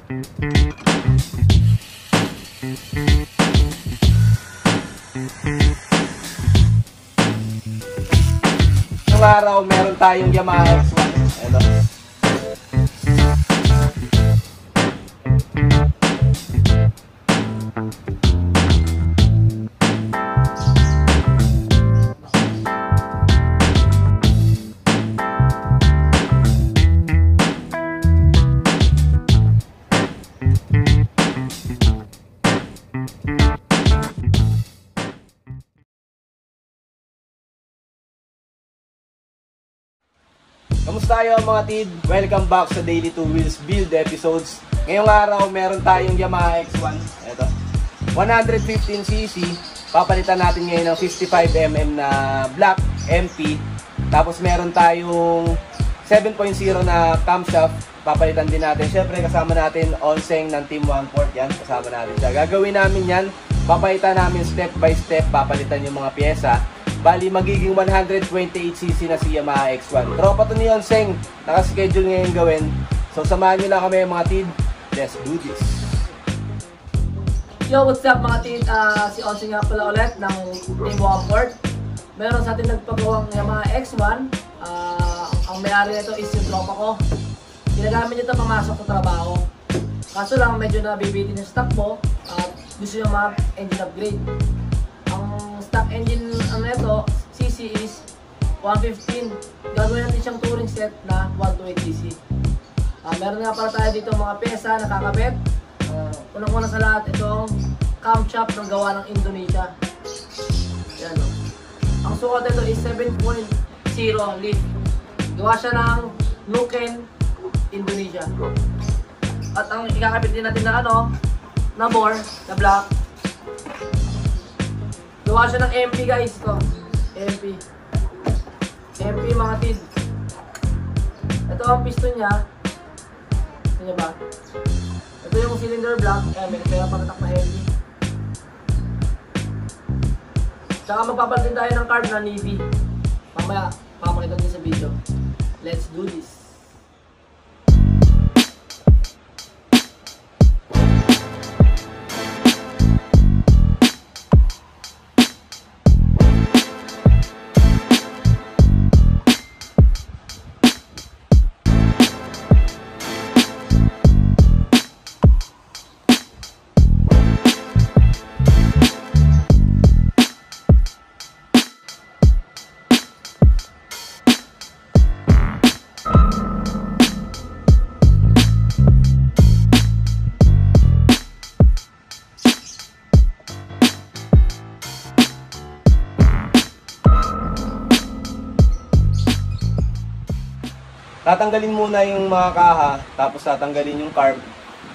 Ngayong araw meron tayong Yamaha X1. Ito. Kamusta tayo mga tid? Welcome back sa Daily 2 Wheels Build episodes. Ngayong araw meron tayong Yamaha X1. Ito. 115cc. Papalitan natin ngayon ng 55mm na black MP. Tapos meron tayong 7.0 na camshaft. Papalitan din natin. Syempre kasama natin Onseng ng Team 1/4 yan. Kasama natin siya. Gagawin namin yan. Papalitan namin step by step. Papalitan yung mga pyesa. Bali, magiging 128cc na si Yamaha X1. Tropa to ni Onseng. Nakaschedule ngayon gawin. So, samahan nyo lang kami mga tid. Let's do this. Yo, what's up mga tid? Si Onseng nga pala ulit ng Team 1/4. Meron sa atin nagpagawang Yamaha X1. Ang may-ari nito is yung tropa ko. Ginagamit nito pamasok sa trabaho. Kaso lang, medyo nabibitin yung stock mo at gusto nyo mga engine upgrade. Stock engine ito, CC is 115. Gagawin natin siyang touring set na 128cc. Meron nga pala tayo dito mga pyesa na kakabit. Unang-una sa lahat, itong camshaft ng gawa ng Indonesia. Yan, o. Ang sukat ito is 7.0 lift. Gawa siya ng Nuken, Indonesia. At ang ikakabit din natin na na bore, na black. Gawa siya ng MP guys, ito. MP mga tid. Ito ang piston niya. Ito niya ba? Ito yung cylinder block. May kaya patatak na heavy. Tsaka magpapalit din tayo ng carb na navy. Mamaya, papakita din sa video. Let's do this. Tatanggalin muna yung mga kaha, tapos tatanggalin yung carb,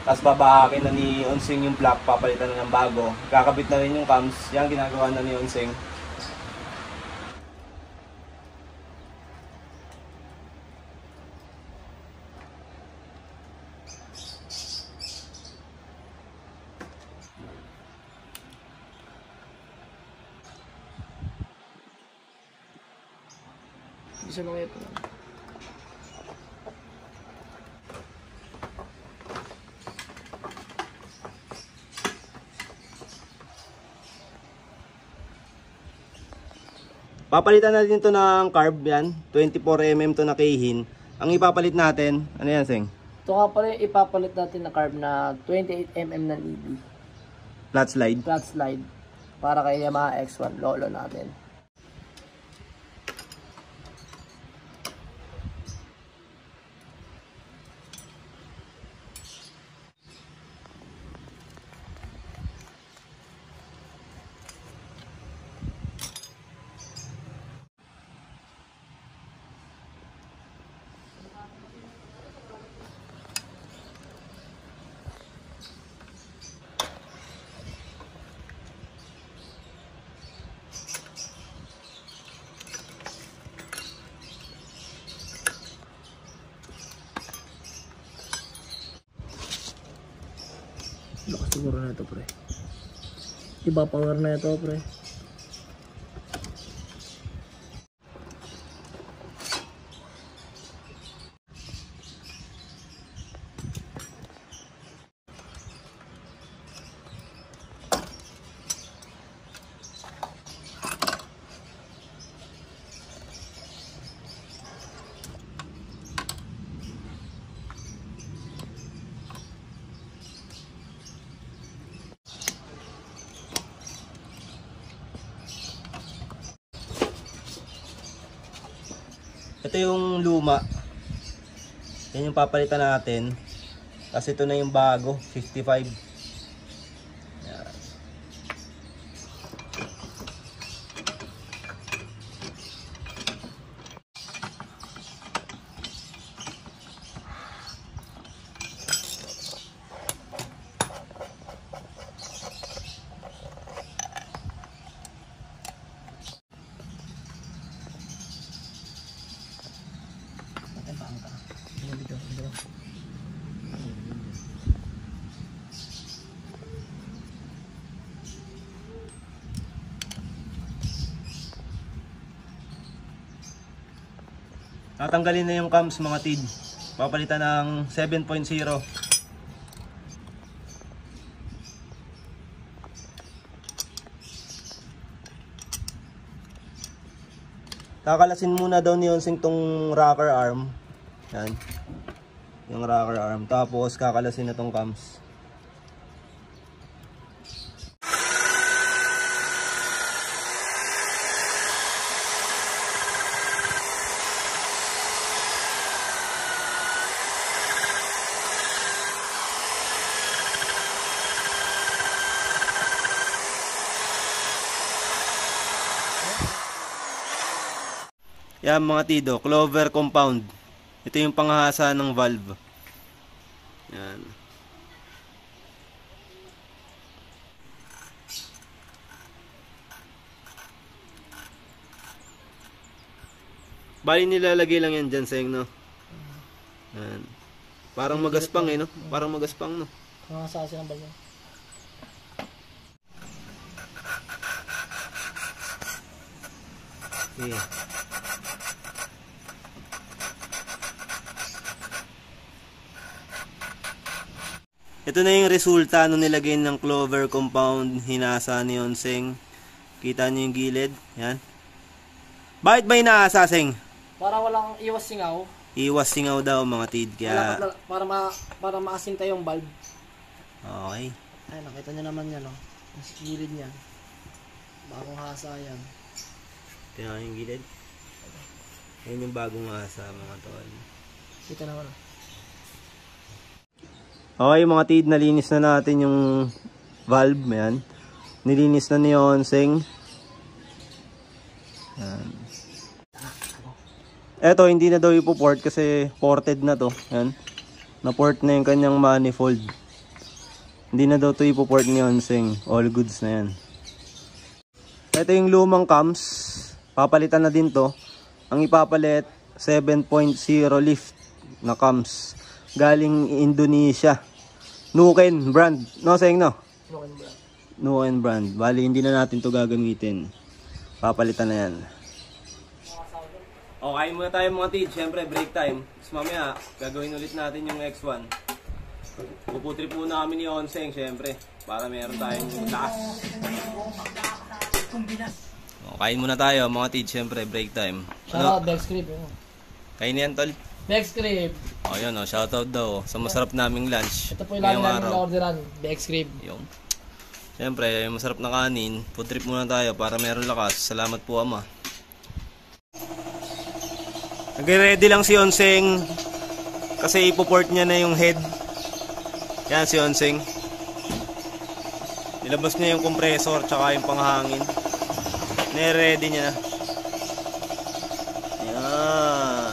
tapos babahakin na ni Onseng yung block, papalitan na ng bago. Kakabit na rin yung cams, yan ginagawa na ni Onseng. Bisa mga ito. Papalitan natin ito ng carb yan, 24mm to na Keihin. Ang ipapalit natin, ano yan Seng? Ito nga pala ipapalit natin na carb na 28mm na Libby. Flat slide. Flat slide. Para kay Yamaha X1, lolo natin. Lakas siguro na ito, pre. Iba power na ito, pre. Ito yung luma. Yan yung papalitan natin. Kasi ito na yung bago, 55. Yan. Tatanggalin na yung cams mga tid. Papalitan ng 7.0. Kakalasin muna daw ni Onseng tong rocker arm. Yan. Yung rocker arm. Tapos kakalasin na tong cams. Yan mga tido, clover compound. Ito yung panghasa ng valve. Yan. Bali nilalagay lang yan dyan, Seng, no? Yan. Parang magaspang no? Parang magaspang, no? Panghasa ng valve. Okay. Ito na yung resulta nung nilagay ng clover compound, hinasa ni Onseng. Kita niyo yung gilid, yan. Bakit ba hinasa, Seng? Para walang iwas singaw. Iwas singaw daw mga tid, kaya... Para maasin tayong valve. Okay. Ay, nakita niyo naman yan, no? Yung gilid niya. Bagong hasa yan. Tingnan yung gilid. Yan yung bagong hasa, mga tol. Kita naman, no? Okay mga tid, nalinis na natin yung valve, yan. Nilinis na ni Onseng. Yan. Eto, hindi na daw ipoport kasi ported na to. Yan. Na-port na yung kanyang manifold. Hindi na daw to ipoport ni Onseng. All goods na yan. Ito yung lumang cams. Papalitan na din to. Ang ipapalit, 7.0 lift na cams. Galing Indonesia. Nuken brand. No, Seng, no? Nuken brand. Nuken brand. Bali, hindi na natin to gagamitin. Papalitan na yan. Okay, muna tayo mga tid. Siyempre, break time. Tapos mamaya, gagawin ulit natin yung X1. Puputrip muna kami ni Onseng, siyempre. Para meron tayong lakas. Kain muna tayo mga tid. Siyempre, break time. Shoutout, Bex Crib. Kain yan, tol. Bex Crib. O, yun o. Shoutout daw. Sa masarap naming lunch. Ito po yung lagi namin na-orderan. Bex Crib. Yung. Siyempre, masarap na kanin. Putrip muna tayo para meron lakas. Salamat po, Ama. Nag-ready lang si Onseng. Kasi ipoport niya na yung head. Yan si Onseng. Nilabas niya yung compressor tsaka yung panghangin. Nire-ready niya na. Yan.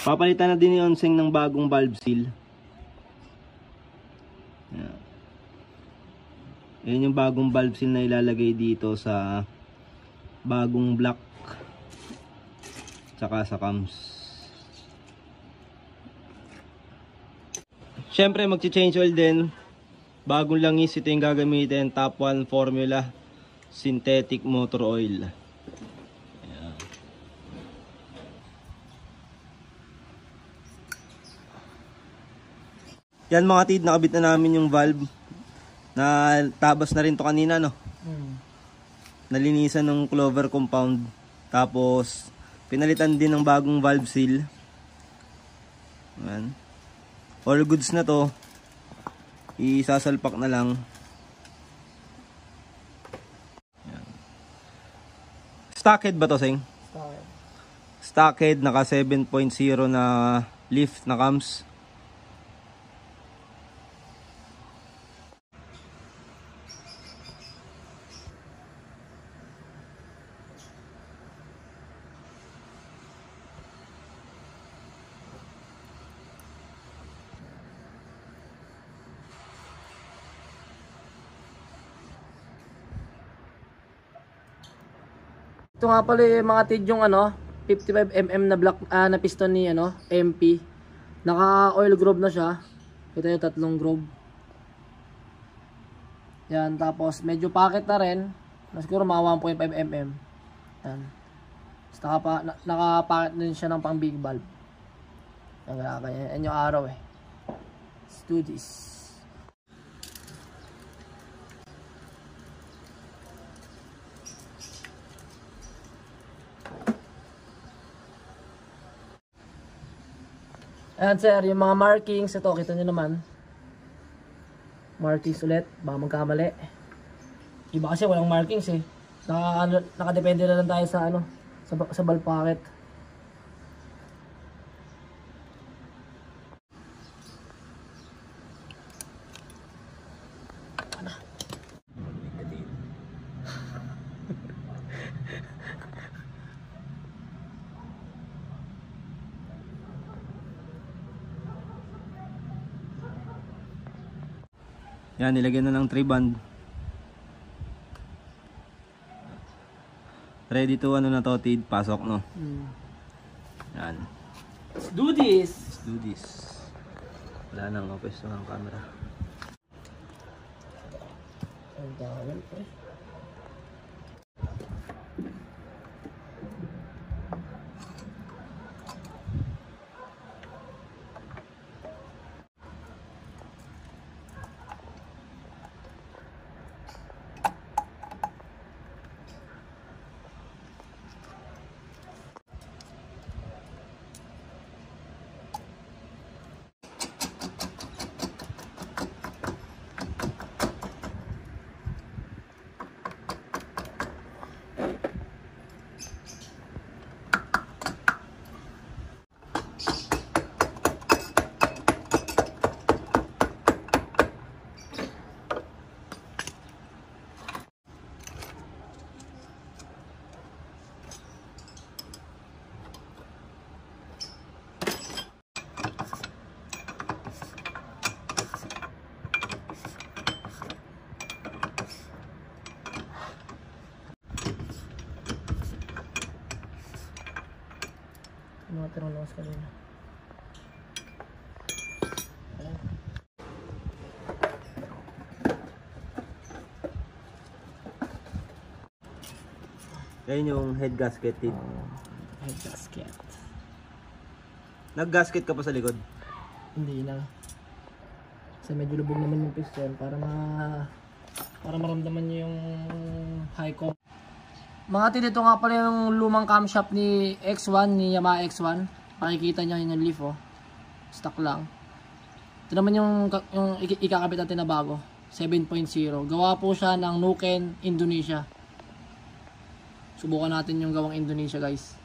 Papalitan na din ni Onseng ng bagong valve seal. Yan. Yan yung bagong valve seal na ilalagay dito sa bagong block tsaka sa cams. Siyempre magche-change oil din. Bagong langis, ito yung gagamitin. Top 1 formula synthetic motor oil. Yan mga tid, nakabit na namin yung valve. Na tabas na rin to kanina, no? Nalinisan ng Clover compound. Tapos, pinalitan din ng bagong valve seal. Ayan. All goods na to. Isasalpak na lang. Ayan. Stockhead ba to, Seng? Stockhead, naka 7.0 na lift na cams. Ito nga pala yung mga tid yung 55mm na black na piston ni MP. Naka oil groove na siya. Ito yung tatlong groove. Yan, tapos medyo pocket na rin. Siguro mga 1.5mm. Yan. Tapos naka-pocket din siya ng pang big valve. Yan yung araw eh. Let's do this. Ayan sir, yung mga markings, ito, kita nyo naman. Markings ulit, baka magkamali. Iba kasi walang markings eh. Nakadepende na lang tayo sa sa valve pocket. Yan, nilagyan na ng 3 band. Ready to na to, tid, pasok, no? Yan. Let's do this! Let's do this. Wala nang pwesto ng camera. Ang dahil pa eh. Mga tinulungan sa kanina. Yan yung head gasket, tid. Head gasket. Nag-gasket ka pa sa likod? Hindi na. Kasi medyo lubog naman yung piston para maramdaman nyo yung high comp. Mga tid, ito nga pala yung lumang camshaft ni X1, ni Yamaha X1. Makikita nyo yung leaf, oh. Stock lang. Ito naman yung ikakabit natin na bago. 7.0. Gawa po siya ng Nuken, Indonesia. Subukan natin yung gawang Indonesia, guys.